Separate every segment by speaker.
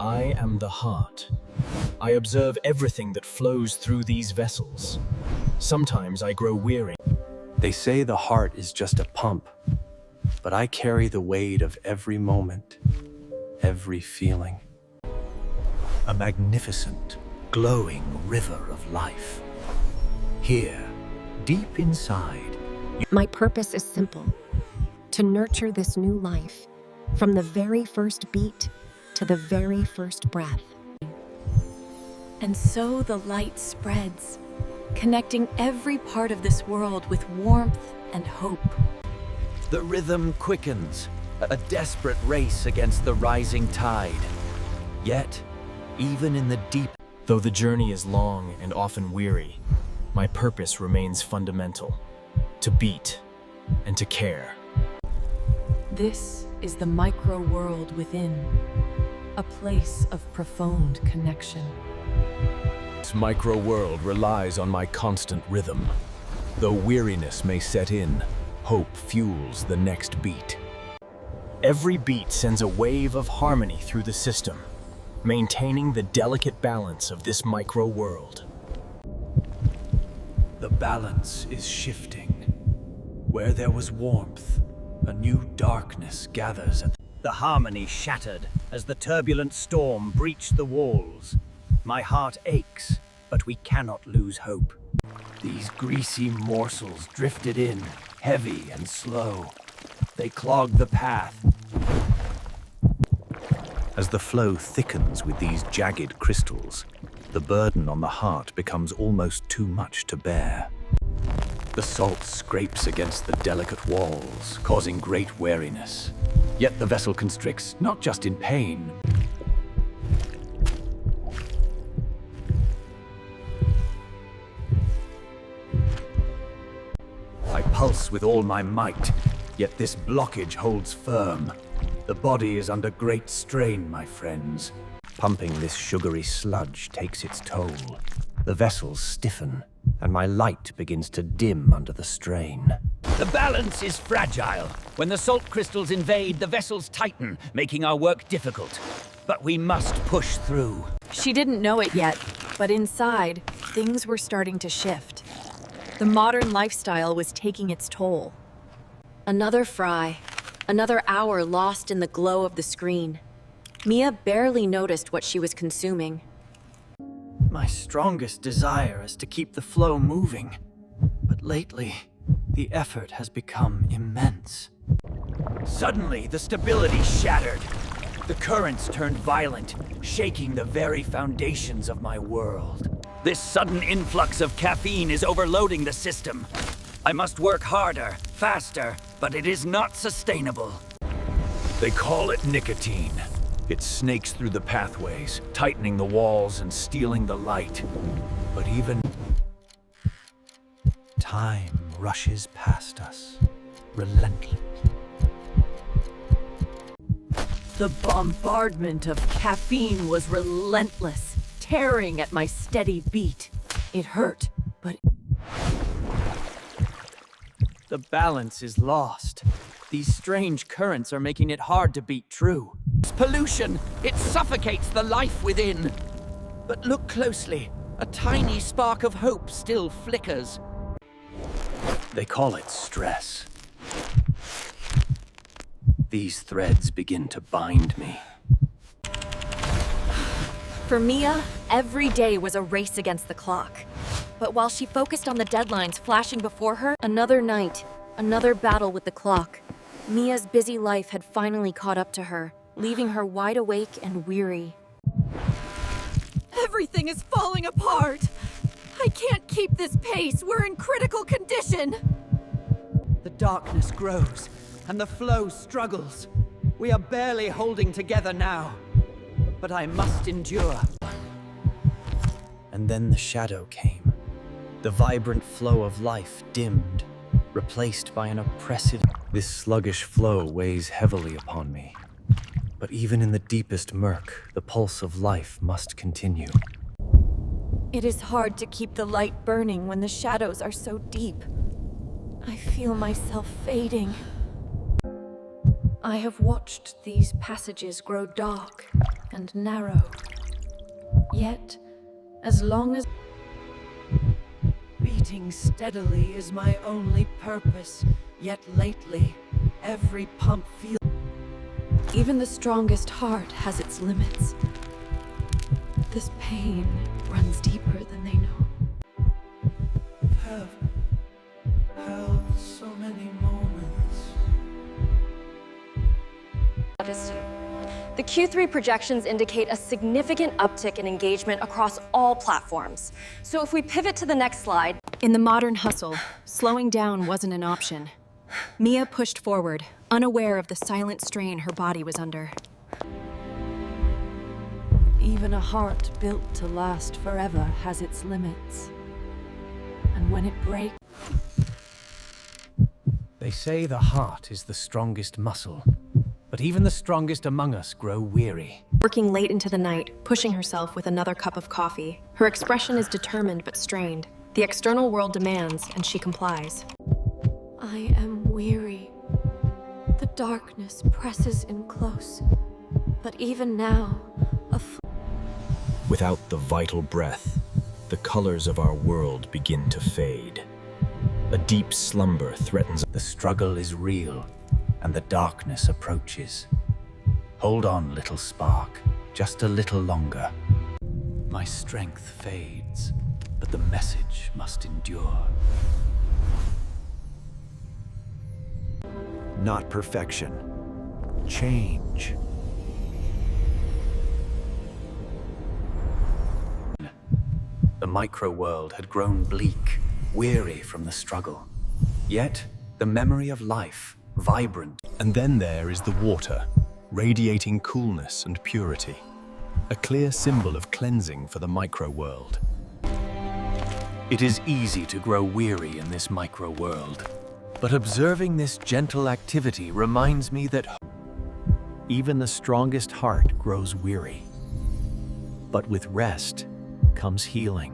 Speaker 1: I am the heart. I observe everything that flows through these vessels. Sometimes I grow weary.
Speaker 2: They say the heart is just a pump, but I carry the weight of every moment, every feeling.
Speaker 3: A magnificent, glowing river of life. Here, deep inside.
Speaker 4: My purpose is simple: to nurture this new life, from the very first beat to the very first breath.
Speaker 5: And so the light spreads, connecting every part of this world with warmth and hope.
Speaker 3: The rhythm quickens, a desperate race against the rising tide. Yet, even in the deep...
Speaker 1: Though the journey is long and often weary, my purpose remains fundamental: to beat and to care.
Speaker 5: This is the micro world within, a place of profound connection.
Speaker 3: This micro world relies on my constant rhythm. Though weariness may set in, hope fuels the next beat.
Speaker 1: Every beat sends a wave of harmony through the system, maintaining the delicate balance of this micro world.
Speaker 3: The balance is shifting. Where there was warmth, a new darkness gathers at
Speaker 6: The harmony shattered as the turbulent storm breached the walls. My heart aches, but we cannot lose hope.
Speaker 3: These greasy morsels drifted in, heavy and slow. They clogged the path. As the flow thickens with these jagged crystals, the burden on the heart becomes almost too much to bear. The salt scrapes against the delicate walls, causing great weariness. Yet the vessel constricts, not just in pain. I pulse with all my might, yet this blockage holds firm. The body is under great strain, my friends. Pumping this sugary sludge takes its toll. The vessels stiffen, and my light begins to dim under the strain.
Speaker 6: The balance is fragile. When the salt crystals invade, the vessels tighten, making our work difficult. But we must push through.
Speaker 5: She didn't know it yet, but inside, things were starting to shift. The modern lifestyle was taking its toll.
Speaker 4: Another fry, another hour lost in the glow of the screen. Mia barely noticed what she was consuming.
Speaker 7: My strongest desire is to keep the flow moving, but lately, the effort has become immense.
Speaker 6: Suddenly, the stability shattered. The currents turned violent, shaking the very foundations of my world. This sudden influx of caffeine is overloading the system. I must work harder, faster, but it is not sustainable.
Speaker 3: They call it nicotine. It snakes through the pathways, tightening the walls and stealing the light. But even time rushes past us, relentless.
Speaker 5: The bombardment of caffeine was relentless, tearing at my steady beat. It hurt, but
Speaker 7: The balance is lost. These strange currents are making it hard to beat true.
Speaker 6: It's pollution. It suffocates the life within. But look closely. A tiny spark of hope still flickers.
Speaker 3: They call it stress. These threads begin to bind me.
Speaker 4: For Mia, every day was a race against the clock. But while she focused on the deadlines flashing before her, another night, another battle with the clock. Mia's busy life had finally caught up to her, leaving her wide awake and weary.
Speaker 5: everything is falling apart. I can't keep this pace. We're in critical condition.
Speaker 7: The darkness grows, and the flow struggles. We are barely holding together now. But I must endure. And then the shadow came. The vibrant flow of life dimmed, replaced by an oppressive...
Speaker 2: This sluggish flow weighs heavily upon me. But even in the deepest murk, the pulse of life must continue.
Speaker 5: It is hard to keep the light burning when the shadows are so deep. I feel myself fading. I have watched these passages grow dark, and narrow. Yet, as long as beating steadily is my only purpose, yet lately, every pump feels... Even the strongest heart has its limits. This pain runs deeper than they know.
Speaker 7: Have held so many moments.
Speaker 4: The Q3 projections indicate a significant uptick in engagement across all platforms. So if we pivot to the next slide.
Speaker 8: In the modern hustle, slowing down wasn't an option. Mia pushed forward, unaware of the silent strain her body was under.
Speaker 5: Even a heart built to last forever has its limits. And when it breaks...
Speaker 3: They say the heart is the strongest muscle, but even the strongest among us grow weary.
Speaker 8: Working late into the night, pushing herself with another cup of coffee. Her expression is determined but strained. The external world demands, and she complies.
Speaker 4: I am weary. The darkness presses in close. But even now,
Speaker 1: Without the vital breath, the colors of our world begin to fade. A deep slumber threatens.
Speaker 3: The struggle is real, and the darkness approaches. Hold on, little spark, just a little longer. My strength fades, but the message must endure. Not perfection, change. The micro-world had grown bleak, weary from the struggle. Yet, the memory of life, vibrant.
Speaker 1: And then there is the water, radiating coolness and purity. A clear symbol of cleansing for the micro-world.
Speaker 3: It is easy to grow weary in this micro-world, but observing this gentle activity reminds me that even the strongest heart grows weary. But with rest comes healing,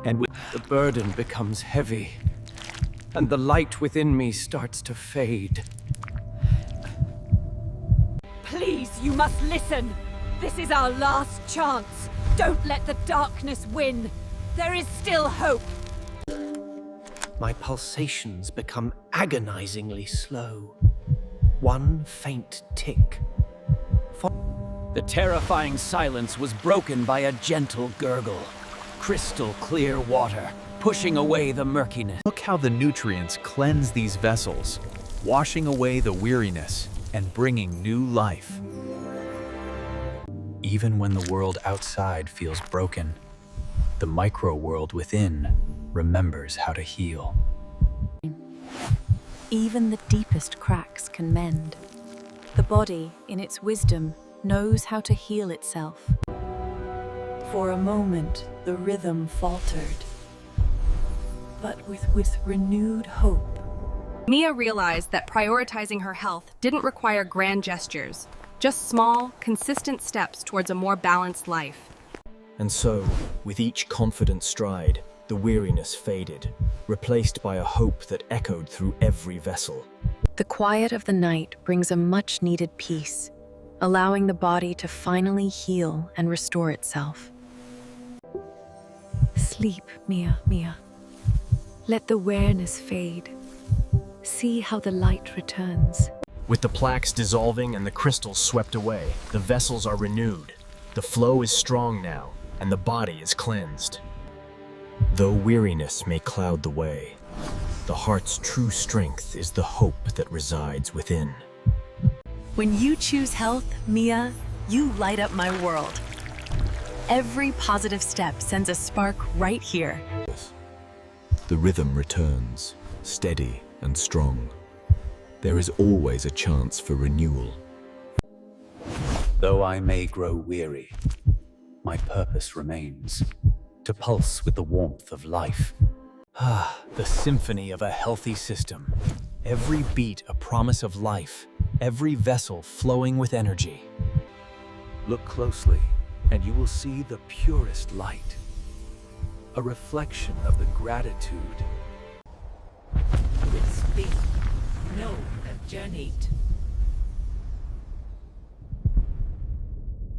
Speaker 3: and with the burden becomes heavy, and the light within me starts to fade.
Speaker 5: Please, you must listen! This is our last chance! Don't let the darkness win! There is still hope!
Speaker 3: My pulsations become agonizingly slow. One faint tick. The terrifying silence was broken by a gentle gurgle. Crystal clear water, pushing away the murkiness.
Speaker 9: Look how the nutrients cleanse these vessels, washing away the weariness and bringing new life.
Speaker 3: Even when the world outside feels broken, the micro-world within remembers how to heal.
Speaker 8: Even the deepest cracks can mend. The body, in its wisdom, knows how to heal itself.
Speaker 5: For a moment, the rhythm faltered. But with renewed hope.
Speaker 8: Mia realized that prioritizing her health didn't require grand gestures, just small, consistent steps towards a more balanced life.
Speaker 1: And so, with each confident stride, the weariness faded, replaced by a hope that echoed through every vessel.
Speaker 8: The quiet of the night brings a much-needed peace, allowing the body to finally heal and restore itself. Sleep, Mia, Mia. Let the weariness fade. See how the light returns.
Speaker 1: With the plaques dissolving and the crystals swept away, the vessels are renewed. The flow is strong now, and the body is cleansed. Though weariness may cloud the way, the heart's true strength is the hope that resides within.
Speaker 8: When you choose health, Mia, you light up my world. Every positive step sends a spark right here.
Speaker 10: The rhythm returns, steady and strong. There is always a chance for renewal.
Speaker 3: Though I may grow weary, my purpose remains, to pulse with the warmth of life. Ah, the symphony of a healthy system. Every beat a promise of life, every vessel flowing with energy. Look closely, and you will see the purest light, a reflection of the gratitude.
Speaker 5: With speed, know and journeyed.